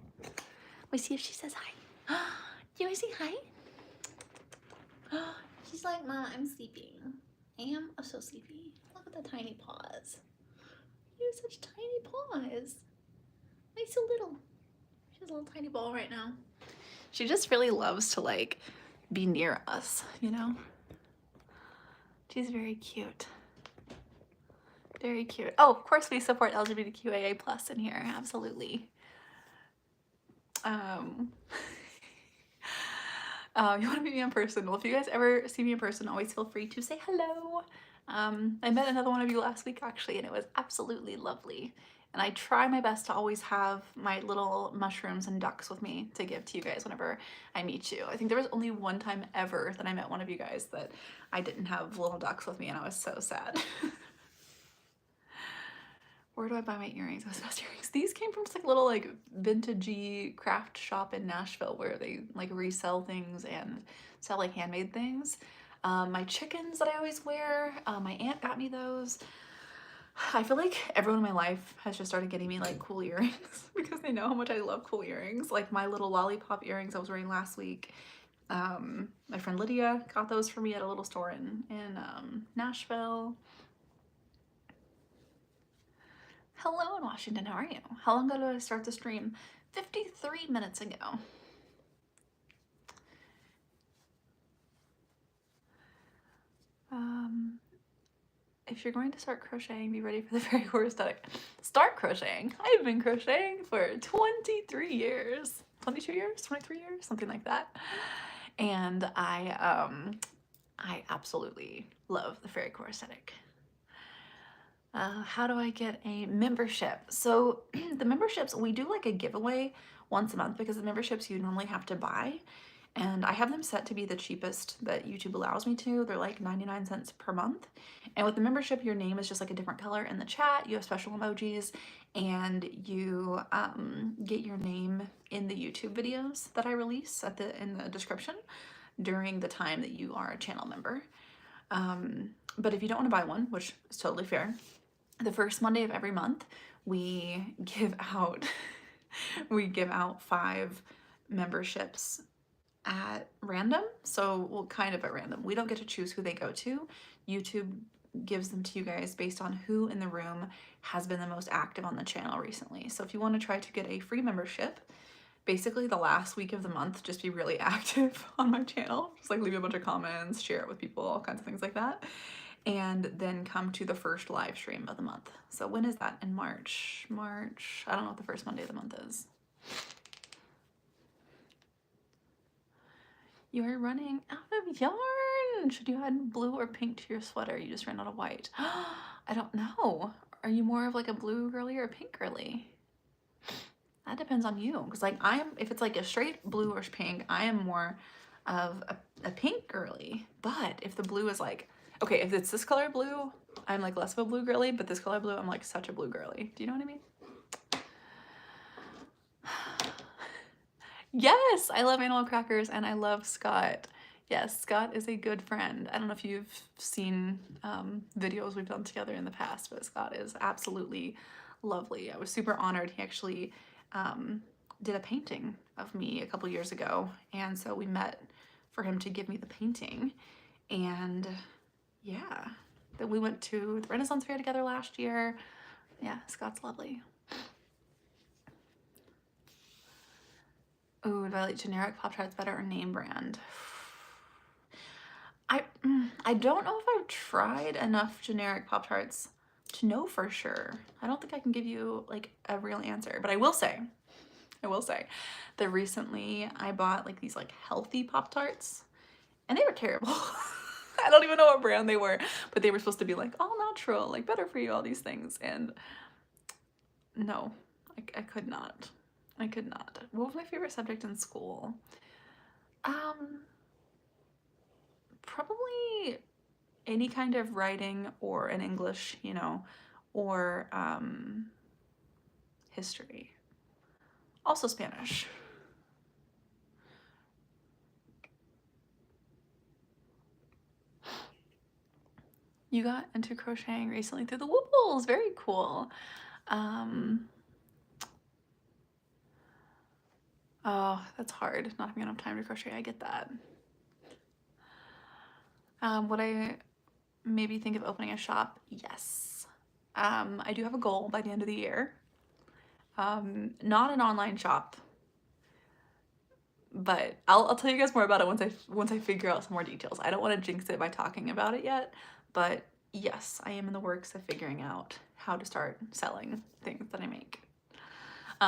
We'll see if she says hi. Do you want to say hi? She's like, Mom, I'm sleeping. I am so sleepy. Look at the tiny paws. You have such tiny paws. Why so little? She has a little tiny ball right now. She just really loves to like be near us, She's very cute. Very cute. Oh, of course we support LGBTQIA+ in here. Absolutely. You want to meet me in person? Well, if you guys ever see me in person, always feel free to say hello. I met another one of you last week actually, and it was absolutely lovely. And I try my best to always have my little mushrooms and ducks with me to give to you guys whenever I meet you. I think there was only one time ever that I met one of you guys that I didn't have little ducks with me, and I was so sad. Where do I buy my earrings? Those best earrings. These came from just like a little like vintagey craft shop in Nashville where they like resell things and sell like handmade things. My chickens that I always wear, my aunt got me those. I feel like everyone in my life has just started getting me like cool earrings because they know how much I love cool earrings. Like my little lollipop earrings I was wearing last week. My friend Lydia got those for me at a little store in Nashville. Hello in Washington, how are you? How long ago did I start the stream? 53 minutes ago. If you're going to start crocheting, be ready for the fairy core aesthetic. Start crocheting. I've been crocheting for 23 years. 22 years? 23 years? Something like that. And I absolutely love the fairy core aesthetic. How do I get a membership? So the memberships, we do like a giveaway once a month because the memberships you normally have to buy. And I have them set to be the cheapest that YouTube allows me to. They're like 99 cents per month. And with the membership, your name is just like a different color in the chat. You have special emojis and you get your name in the YouTube videos that I release in the description during the time that you are a channel member. But if you don't want to buy one, which is totally fair, the first Monday of every month, we give out 5 memberships at random. So, well, kind of at random. We don't get to choose who they go to. YouTube gives them to you guys based on who in the room has been the most active on the channel recently. So if you want to try to get a free membership, basically the last week of the month, just be really active on my channel. Just like leave a bunch of comments, share it with people, all kinds of things like that. And then come to the first live stream of the month. So when is that? In March? I don't know what the first Monday of the month is. You are running out of yarn. Should you add blue or pink to your sweater? You just ran out of white. I don't know. Are you more of like a blue girly or a pink girly? That depends on you. Because like if it's like a straight blue or pink, I am more of a pink girly. But if the blue is like, okay, if it's this color blue, I'm like less of a blue girly, but this color blue, I'm like such a blue girly. Do you know what I mean? Yes, I love animal crackers and I love Scott. Yes, Scott is a good friend. I don't know if you've seen videos we've done together in the past, but Scott is absolutely lovely. I was super honored. He actually did a painting of me a couple years ago, and so we met for him to give me the painting. And yeah, then we went to the Renaissance Fair together last year. Yeah, Scott's lovely. Oh, do I like generic Pop-Tarts better or name brand? I don't know if I've tried enough generic Pop-Tarts to know for sure. I don't think I can give you like a real answer, but I will say that recently I bought like these like healthy Pop-Tarts and they were terrible. I don't even know what brand they were, but they were supposed to be like all natural, like better for you, all these things. And no, I could not. I could not. What was my favorite subject in school? Probably any kind of writing or an English, you know, or history. Also Spanish. You got into crocheting recently through the Whooples. Very cool. Oh, that's hard. Not having enough time to crochet. I get that. Would I maybe think of opening a shop? Yes. I do have a goal by the end of the year. Not an online shop, but I'll tell you guys more about it once I figure out some more details. I don't want to jinx it by talking about it yet, but yes, I am in the works of figuring out how to start selling things that I make.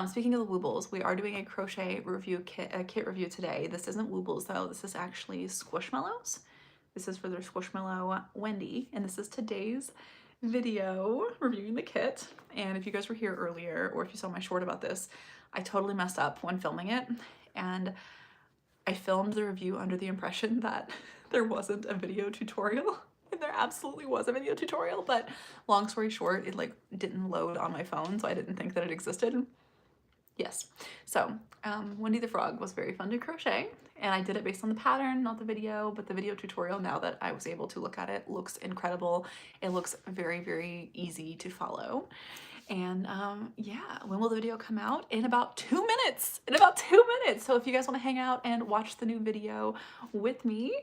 Speaking of the Woobles, we are doing a crochet review kit review today. This isn't Woobles though. This is actually Squishmallows. This is for their Squishmallow Wendy, and this is today's video reviewing the kit. And if you guys were here earlier, or if you saw my short about this, I totally messed up when filming it, and I filmed the review under the impression that there wasn't a video tutorial. And there absolutely was a video tutorial, but long story short, it like didn't load on my phone, so I didn't think that it existed. Yes, so Wendy the Frog was very fun to crochet, and I did it based on the pattern, not the video, but the video tutorial, now that I was able to look at it, looks incredible. It looks very, very easy to follow. And yeah, when will the video come out? In about 2 minutes. In about 2 minutes. So if you guys want to hang out and watch the new video with me,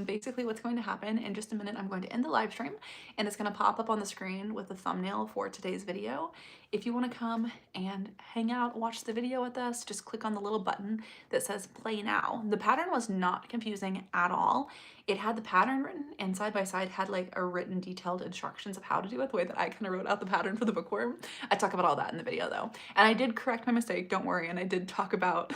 basically what's going to happen in just a minute, I'm going to end the live stream and it's going to pop up on the screen with the thumbnail for today's video. If you want to come and hang out, watch the video with us, just click on the little button that says play now. The pattern was not confusing at all. It had the pattern written, and side by side had like a written detailed instructions of how to do it, the way that I kind of wrote out the pattern for the bookworm. I talk about all that in the video though. And I did correct my mistake, don't worry, and I did talk about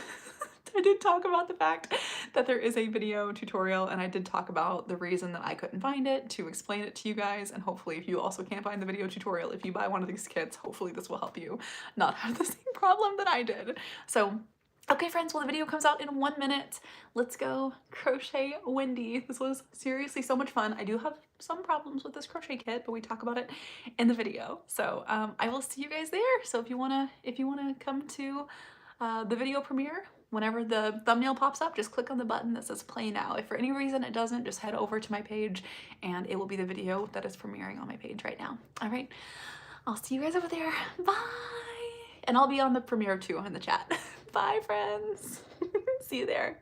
I did talk about the fact that there is a video tutorial, and I did talk about the reason that I couldn't find it to explain it to you guys, and hopefully if you also can't find the video tutorial, if you buy one of these kits, hopefully this will help you not have the same problem that I did. So okay friends, well the video comes out in 1 minute. Let's go crochet Wendy. This was seriously so much fun. I do have some problems with this crochet kit, but we talk about it in the video. So I will see you guys there. So if you wanna come to the video premiere, whenever the thumbnail pops up, just click on the button that says play now. If for any reason it doesn't, just head over to my page and it will be the video that is premiering on my page right now. All right, I'll see you guys over there. Bye. And I'll be on the premiere too in the chat. Bye friends. See you there.